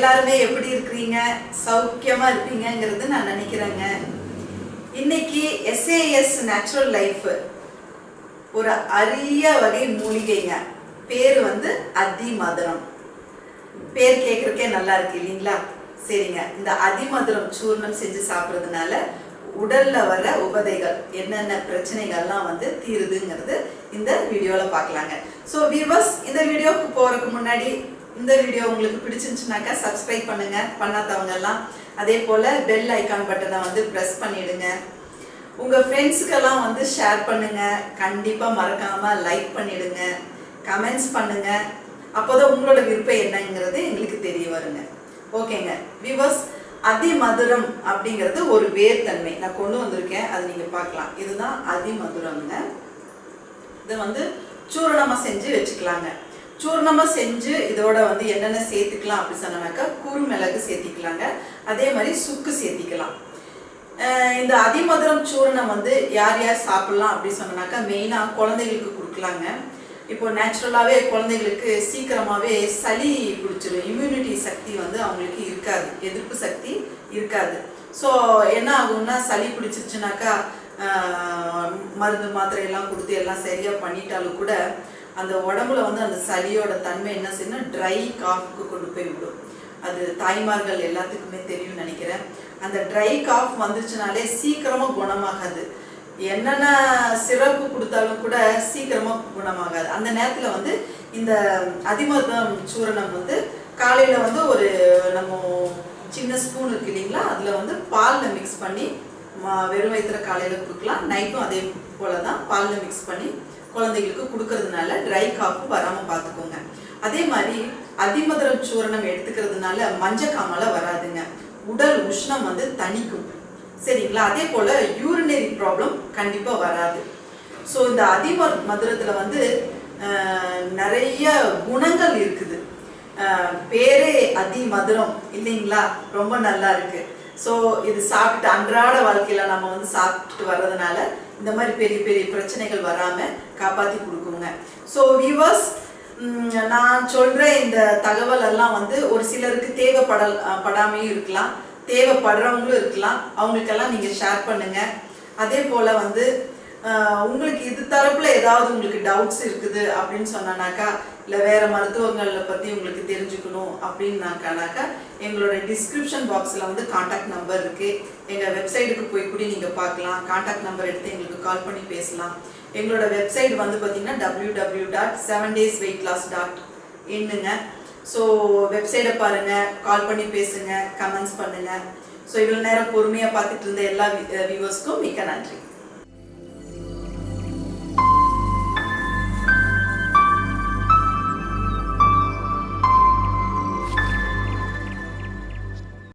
எல்லாருமே எப்படி இருக்கீங்க? சௌக்கியமா இருப்பீங்கங்கிறது நான் நினைக்கிறேங்க. இன்னைக்கு SAS நேச்சுரல் லைஃப் ஒரு அரிய வகை மூலிகைங்க. பேர் அதிமதுரம். பேர் கேட்கறதுக்கே நல்லா இருக்கு இல்லைங்களா? சரிங்க, இந்த அதிமதுரம் சூர்ணம் செஞ்சு சாப்பிட்றதுனால உடல்ல வர உபதைகள் என்னென்ன பிரச்சனைகள்லாம் தீருதுங்கிறது இந்த வீடியோல பார்க்கலாங்க. ஸோ வியூவர்ஸ், இந்த வீடியோக்கு போறதுக்கு முன்னாடி இந்த வீடியோ உங்களுக்கு பிடிச்சிருந்துச்சுனாக்கா சப்ஸ்கிரைப் பண்ணுங்க, பண்ணாதவங்க எல்லாம். அதே போல பெல் ஐக்கான் பட்டனை பிரஸ் பண்ணிடுங்க. உங்க ஃப்ரெண்ட்ஸுக்கெல்லாம் ஷேர் பண்ணுங்க. கண்டிப்பா மறக்காம லைக் பண்ணிடுங்க, கமெண்ட்ஸ் பண்ணுங்க. அப்போதான் உங்களோட விருப்பம் என்னங்கிறது எங்களுக்கு தெரிய வருங்க. ஓகேங்க வியூவர்ஸ், அதிமதுரம் அப்படிங்கிறது ஒரு வேர்த்தன்மை நான் கொண்டு வந்திருக்கேன். அது நீங்க பார்க்கலாம். இதுதான் அதிமதுரம்ங்க. இதை சூரணமா செஞ்சு வச்சுக்கலாங்க. சூர்ணமா செஞ்சு இதோட என்னென்ன சேர்த்துக்கலாம் அப்படி சொன்னாக்கா குறுமிளகு சேர்த்திக்கலாங்க. அதே மாதிரி சுக்கு சேர்த்திக்கலாம். இந்த அதிமதுரம் சூரணம் யார் யார் சாப்பிடலாம் அப்படி சொன்னாக்கா மெயினா குழந்தைகளுக்கு கொடுக்கலாங்க. இப்போ நேச்சுரலாகவே குழந்தைகளுக்கு சீக்கிரமாகவே சளி பிடிச்சிடும். இம்யூனிட்டி சக்தி அவங்களுக்கு இருக்காது, எதிர்ப்பு சக்தி இருக்காது. ஸோ என்ன ஆகும்னா, சளி பிடிச்சிருச்சுனாக்கா மருந்து மாத்திரை எல்லாம் கொடுத்து எல்லாம் சரியாக பண்ணிட்டாலும் கூட அந்த உடம்புல அந்த சளியோட தன்மை என்ன செய்யணும், ட்ரை காஃப்க்கு கொண்டு போய் விடும். அது தாய்மார்கள் எல்லாத்துக்குமே தெரியும் நினைக்கிறேன். அந்த ட்ரை காஃப் வந்துருச்சுனாலே சீக்கிரமாக குணமாகாது. என்னென்ன சிறப்பு கொடுத்தாலும் கூட சீக்கிரமா குணமாகாது. அந்த நேரத்துல இந்த அதிமதுரம் சூரணம் காலையில ஒரு நம்ம சின்ன ஸ்பூன் இருக்கு இல்லைங்களா, அதுல பால்ல மிக்ஸ் பண்ணி வெறும் வயிற்றுல காலையில கொடுக்கலாம். நைட்டும் அதே போலதான் பால்ல மிக்ஸ் பண்ணி குழந்தைகளுக்கு கொடுக்கறதுனால ட்ரை காஃப் வராம பார்த்துக்கோங்க. அதே மாதிரி அதிமதுரம் சூரணம் எடுத்துக்கிறதுனால மஞ்சக்காமல வராதுங்க. உடல் உஷ்ணம் தணிக்கும். சரிங்களா? அதே போல யூரினரி ப்ராப்ளம் கண்டிப்பா வராது. ஸோ இந்த அதிமதுரத்துல நிறைய குணங்கள் இருக்குது. பேரே அதிமதுரம் இல்லைங்களா, ரொம்ப நல்லா இருக்கு. ஸோ இது சாப்பிட்டு அன்றாட வாழ்க்கையில நம்ம சாப்பிட்டு வர்றதுனால இந்த மாதிரி பெரிய பெரிய பிரச்சனைகள் வராம காப்பாத்தி கொடுக்குங்க. ஸோ வியூவர்ஸ், நான் சொல்ற இந்த தகவல் எல்லாம் ஒரு சிலருக்கு தேவைப்படாமையும் இருக்கலாம், தேவைப்படுறவங்களும் இருக்கலாம். அவங்களுக்கெல்லாம் நீங்க ஷேர் பண்ணுங்க. அதே போல உங்களுக்கு இது தரப்புல ஏதாவது உங்களுக்கு டவுட்ஸ் இருக்குது அப்படின்னு சொன்னாக்கா, இல்லை வேற மருத்துவங்களை பத்தி உங்களுக்கு தெரிஞ்சுக்கணும் அப்படின்னாக்கா எங்களோட டிஸ்கிரிப்ஷன் பாக்ஸ்ல கான்டாக்ட் நம்பர் இருக்கு. எங்க வெப்சைட்டுக்கு போய் கூட நீங்க பார்க்கலாம். கான்டாக்ட் நம்பர் எடுத்து எங்களுக்கு கால் பண்ணி பேசலாம். எங்களோட வெப்சைட் பார்த்தீங்கன்னா www.7daysweightloss.in. ஸோ வெப்சைட்டை பாருங்க, கால் பண்ணி பேசுங்க, கமெண்ட்ஸ் பண்ணுங்க. ஸோ இவ்வளோ நேரம் பொறுமையாக பார்த்துட்டு இருந்த எல்லா வியூவர்ஸ்க்கும் மிக்க நன்றி.